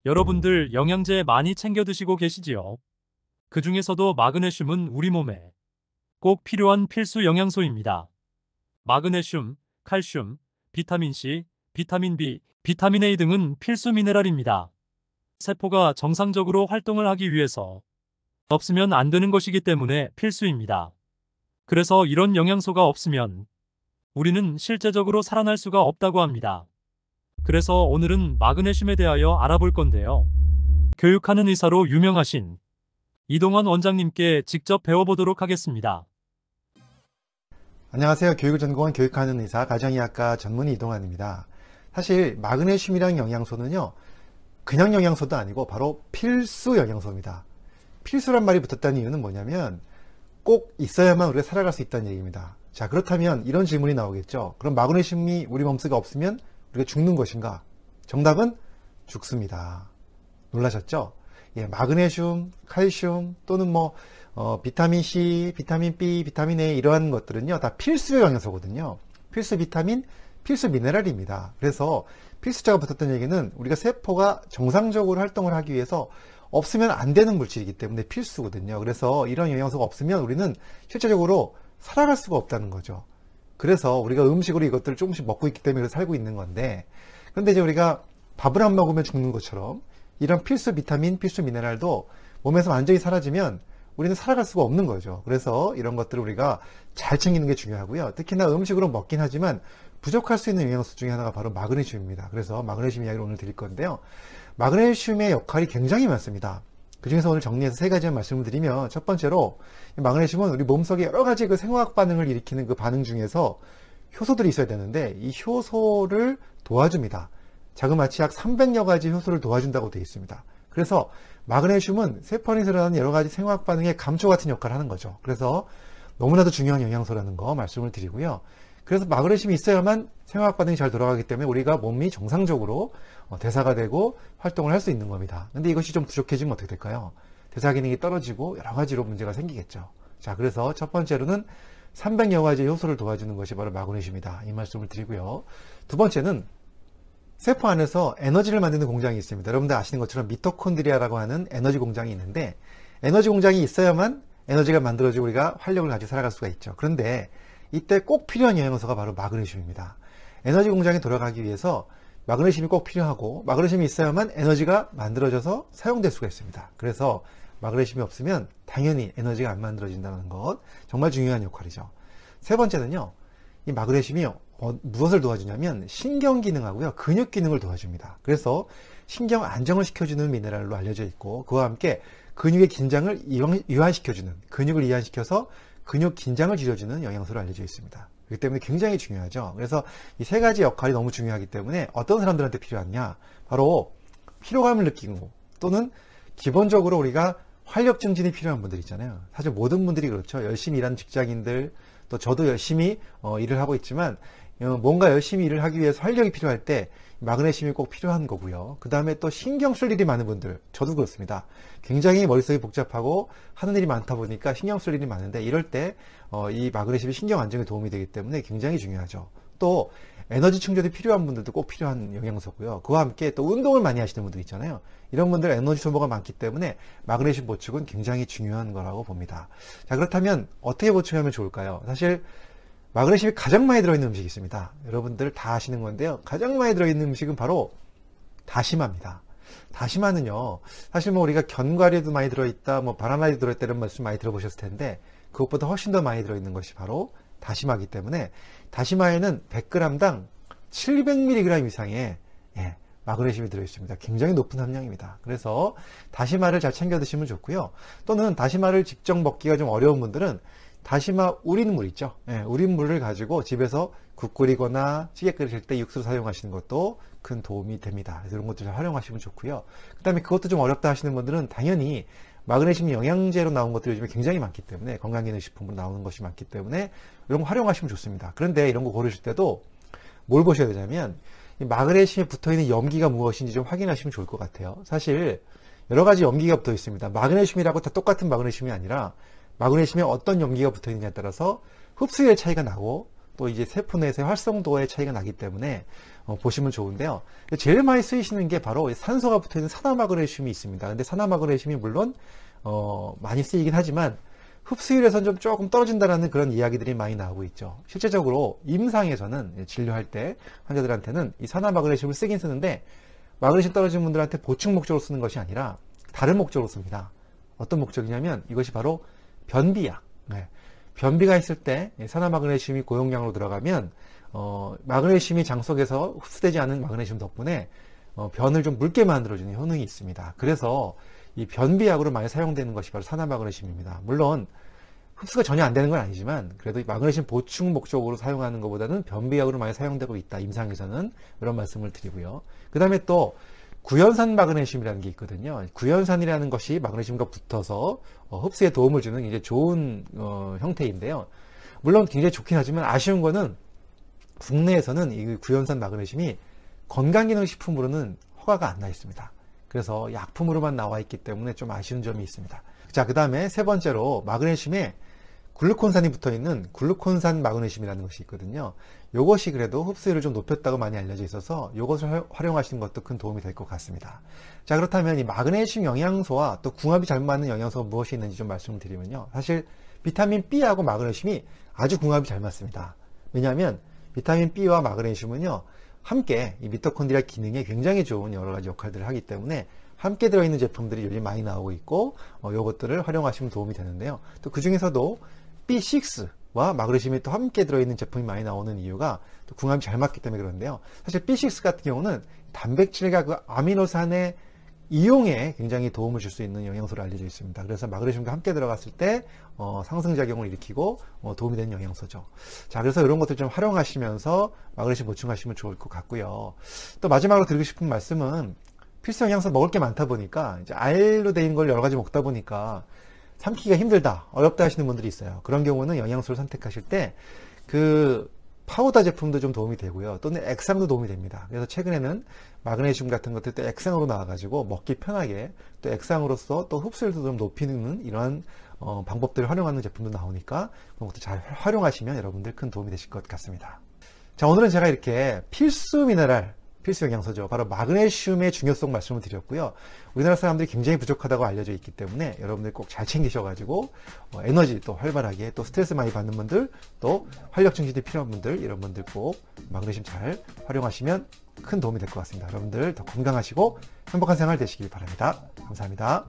여러분들 영양제 많이 챙겨 드시고 계시지요? 그 중에서도 마그네슘은 우리 몸에 꼭 필요한 필수 영양소입니다. 마그네슘, 칼슘, 비타민 C, 비타민 B, 비타민 A 등은 필수 미네랄입니다. 세포가 정상적으로 활동을 하기 위해서 없으면 안 되는 것이기 때문에 필수입니다. 그래서 이런 영양소가 없으면 우리는 실제적으로 살아날 수가 없다고 합니다. 그래서 오늘은 마그네슘에 대하여 알아볼 건데요. 교육하는 의사로 유명하신 이동환 원장님께 직접 배워보도록 하겠습니다. 안녕하세요. 교육을 전공한 교육하는 의사 가정의학과 전문의 이동환입니다. 사실 마그네슘이라는 영양소는요, 그냥 영양소도 아니고 바로 필수 영양소입니다. 필수란 말이 붙었다는 이유는 뭐냐면 꼭 있어야만 우리가 살아갈 수 있다는 얘기입니다. 자, 그렇다면 이런 질문이 나오겠죠. 그럼 마그네슘이 우리 몸속에 없으면 우리가 죽는 것인가? 정답은 죽습니다. 놀라셨죠? 예, 마그네슘, 칼슘 또는 비타민 C, 비타민 B, 비타민 A 이러한 것들은요 다 필수 영양소거든요. 필수 비타민, 필수 미네랄입니다. 그래서 필수자가 붙었던 얘기는 우리가 세포가 정상적으로 활동을 하기 위해서 없으면 안 되는 물질이기 때문에 필수거든요. 그래서 이런 영양소가 없으면 우리는 실제적으로 살아갈 수가 없다는 거죠. 그래서 우리가 음식으로 이것들을 조금씩 먹고 있기 때문에 살고 있는 건데, 그런데 이제 우리가 밥을 안 먹으면 죽는 것처럼 이런 필수 비타민, 필수 미네랄도 몸에서 완전히 사라지면 우리는 살아갈 수가 없는 거죠. 그래서 이런 것들을 우리가 잘 챙기는 게 중요하고요. 특히나 음식으로 먹긴 하지만 부족할 수 있는 영양소 중에 하나가 바로 마그네슘입니다. 그래서 마그네슘 이야기를 오늘 드릴 건데요. 마그네슘의 역할이 굉장히 많습니다. 그 중에서 오늘 정리해서 세 가지만 말씀을 드리면, 첫 번째로 마그네슘은 우리 몸속에 여러 가지 그 생화학 반응을 일으키는 그 반응 중에서 효소들이 있어야 되는데 이 효소를 도와줍니다. 자그마치 약 300여 가지 효소를 도와준다고 되어 있습니다. 그래서 마그네슘은 세포 안에서 일어나는 여러 가지 생화학 반응의 감초 같은 역할을 하는 거죠. 그래서 너무나도 중요한 영양소라는 거 말씀을 드리고요. 그래서 마그네슘이 있어야만 생화학 반응이 잘 돌아가기 때문에 우리가 몸이 정상적으로 대사가 되고 활동을 할 수 있는 겁니다. 근데 이것이 좀 부족해지면 어떻게 될까요? 대사 기능이 떨어지고 여러 가지로 문제가 생기겠죠. 자, 그래서 첫 번째로는 300여 가지 효소를 도와주는 것이 바로 마그네슘이다, 이 말씀을 드리고요. 두 번째는 세포 안에서 에너지를 만드는 공장이 있습니다. 여러분들 아시는 것처럼 미토콘드리아라고 하는 에너지 공장이 있는데, 에너지 공장이 있어야만 에너지가 만들어지고 우리가 활력을 가지고 살아갈 수가 있죠. 그런데 이때 꼭 필요한 영양소가 바로 마그네슘입니다. 에너지 공장이 돌아가기 위해서 마그네슘이 꼭 필요하고, 마그네슘이 있어야만 에너지가 만들어져서 사용될 수가 있습니다. 그래서 마그네슘이 없으면 당연히 에너지가 안 만들어진다는 것, 정말 중요한 역할이죠. 세 번째는요, 이 마그네슘이 무엇을 도와주냐면 신경 기능하고요, 근육 기능을 도와줍니다. 그래서 신경 안정을 시켜주는 미네랄로 알려져 있고, 그와 함께 근육의 긴장을 이완시켜주는, 근육을 이완시켜서 근육 긴장을 줄여주는 영양소로 알려져 있습니다. 그렇기 때문에 굉장히 중요하죠. 그래서 이 세 가지 역할이 너무 중요하기 때문에 어떤 사람들한테 필요하냐, 바로 피로감을 느끼고 또는 기본적으로 우리가 활력 증진이 필요한 분들 있잖아요. 사실 모든 분들이 그렇죠. 열심히 일하는 직장인들, 또 저도 열심히 일을 하고 있지만 뭔가 열심히 일을 하기 위해서 활력이 필요할 때 마그네슘이 꼭 필요한 거고요. 그 다음에 또 신경 쓸 일이 많은 분들, 저도 그렇습니다. 굉장히 머릿속이 복잡하고 하는 일이 많다 보니까 신경 쓸 일이 많은데, 이럴 때 이 마그네슘이 신경 안정에 도움이 되기 때문에 굉장히 중요하죠. 또 에너지 충전이 필요한 분들도 꼭 필요한 영양소고요. 그와 함께 또 운동을 많이 하시는 분들 있잖아요. 이런 분들 에너지 소모가 많기 때문에 마그네슘 보충은 굉장히 중요한 거라고 봅니다. 자, 그렇다면 어떻게 보충하면 좋을까요? 사실 마그네슘이 가장 많이 들어있는 음식이 있습니다. 여러분들 다 아시는 건데요. 가장 많이 들어있는 음식은 바로 다시마입니다. 다시마는요, 사실 우리가 견과류도 많이 들어있다, 바나나도 들어있다 이런 말씀 많이 들어보셨을 텐데, 그것보다 훨씬 더 많이 들어있는 것이 바로 다시마이기 때문에 다시마에는 100g당 700mg 이상의 마그네슘이 들어있습니다. 굉장히 높은 함량입니다. 그래서 다시마를 잘 챙겨 드시면 좋고요. 또는 다시마를 직접 먹기가 좀 어려운 분들은 다시마 우린 물 있죠. 우린 물을 가지고 집에서 국 끓이거나 찌개 끓이실 때 육수로 사용하시는 것도 큰 도움이 됩니다. 그래서 이런 것들 잘 활용하시면 좋고요. 그 다음에 그것도 좀 어렵다 하시는 분들은 당연히 마그네슘 영양제로 나온 것들이 요즘에 굉장히 많기 때문에, 건강기능식품으로 나오는 것이 많기 때문에 이런 거 활용하시면 좋습니다. 그런데 이런 거 고르실 때도 뭘 보셔야 되냐면, 이 마그네슘에 붙어있는 염기가 무엇인지 좀 확인하시면 좋을 것 같아요. 사실 여러 가지 염기가 붙어 있습니다. 마그네슘이라고 다 똑같은 마그네슘이 아니라 마그네슘에 어떤 염기가 붙어 있느냐에 따라서 흡수율의 차이가 나고 또 이제 세포 내에서의 활성도의 차이가 나기 때문에 보시면 좋은데요. 제일 많이 쓰이시는 게 바로 산소가 붙어 있는 산화마그네슘이 있습니다. 근데 산화마그네슘이 물론 많이 쓰이긴 하지만 흡수율에서는 좀 조금 떨어진다라는 그런 이야기들이 많이 나오고 있죠. 실제적으로 임상에서는 진료할 때 환자들한테는 이 산화마그네슘을 쓰긴 쓰는데 마그네슘 떨어진 분들한테 보충 목적으로 쓰는 것이 아니라 다른 목적으로 씁니다. 어떤 목적이냐면 이것이 바로 변비약. 네. 변비가 있을 때 산화마그네슘이 고용량으로 들어가면 마그네슘이 장 속에서 흡수되지 않은 마그네슘 덕분에 변을 좀 묽게 만들어주는 효능이 있습니다. 그래서 이 변비약으로 많이 사용되는 것이 바로 산화마그네슘입니다. 물론 흡수가 전혀 안 되는 건 아니지만 그래도 이 마그네슘 보충 목적으로 사용하는 것보다는 변비약으로 많이 사용되고 있다. 임상에서는 이런 말씀을 드리고요. 그 다음에 또 구연산 마그네슘이라는 게 있거든요. 구연산이라는 것이 마그네슘과 붙어서 흡수에 도움을 주는 굉장히 좋은 형태인데요. 물론 굉장히 좋긴 하지만 아쉬운 거는 국내에서는 이 구연산 마그네슘이 건강기능식품으로는 허가가 안 나 있습니다. 그래서 약품으로만 나와 있기 때문에 좀 아쉬운 점이 있습니다. 자, 그 다음에 세 번째로 마그네슘에 글루콘산이 붙어 있는 글루콘산 마그네슘이라는 것이 있거든요. 이것이 그래도 흡수율을 좀 높였다고 많이 알려져 있어서 이것을 활용하시는 것도 큰 도움이 될 것 같습니다. 자, 그렇다면 이 마그네슘 영양소와 또 궁합이 잘 맞는 영양소가 무엇이 있는지 좀 말씀을 드리면요. 사실 비타민 B하고 마그네슘이 아주 궁합이 잘 맞습니다. 왜냐하면 비타민 B와 마그네슘은요, 함께 이 미토콘드리아 기능에 굉장히 좋은 여러 가지 역할들을 하기 때문에 함께 들어있는 제품들이 요즘 많이 나오고 있고 이것들을 활용하시면 도움이 되는데요. 또 그 중에서도 B6와 마그네슘이 또 함께 들어있는 제품이 많이 나오는 이유가 또 궁합이 잘 맞기 때문에 그런데요. 사실 B6 같은 경우는 단백질과 그 아미노산의 이용에 굉장히 도움을 줄 수 있는 영양소로 알려져 있습니다. 그래서 마그네슘과 함께 들어갔을 때 상승작용을 일으키고 도움이 되는 영양소죠. 자, 그래서 이런 것들 좀 활용하시면서 마그네슘 보충하시면 좋을 것 같고요. 또 마지막으로 드리고 싶은 말씀은 필수 영양소 먹을 게 많다 보니까 이제 알로 된 걸 여러 가지 먹다 보니까 삼키기가 힘들다, 어렵다 하시는 분들이 있어요. 그런 경우는 영양소를 선택하실 때 그 파우더 제품도 좀 도움이 되고요. 또는 액상도 도움이 됩니다. 그래서 최근에는 마그네슘 같은 것들 또 액상으로 나와가지고 먹기 편하게 또 액상으로서 또 흡수율도 좀 높이는 이러한 방법들을 활용하는 제품도 나오니까 그런 것도 잘 활용하시면 여러분들 큰 도움이 되실 것 같습니다. 자, 오늘은 제가 이렇게 필수 미네랄, 필수 영양소죠. 바로 마그네슘의 중요성 말씀을 드렸고요. 우리나라 사람들이 굉장히 부족하다고 알려져 있기 때문에 여러분들 꼭 잘 챙기셔가지고 에너지 또 활발하게 또 스트레스 많이 받는 분들 또 활력 증진이 필요한 분들 이런 분들 꼭 마그네슘 잘 활용하시면 큰 도움이 될 것 같습니다. 여러분들 더 건강하시고 행복한 생활 되시길 바랍니다. 감사합니다.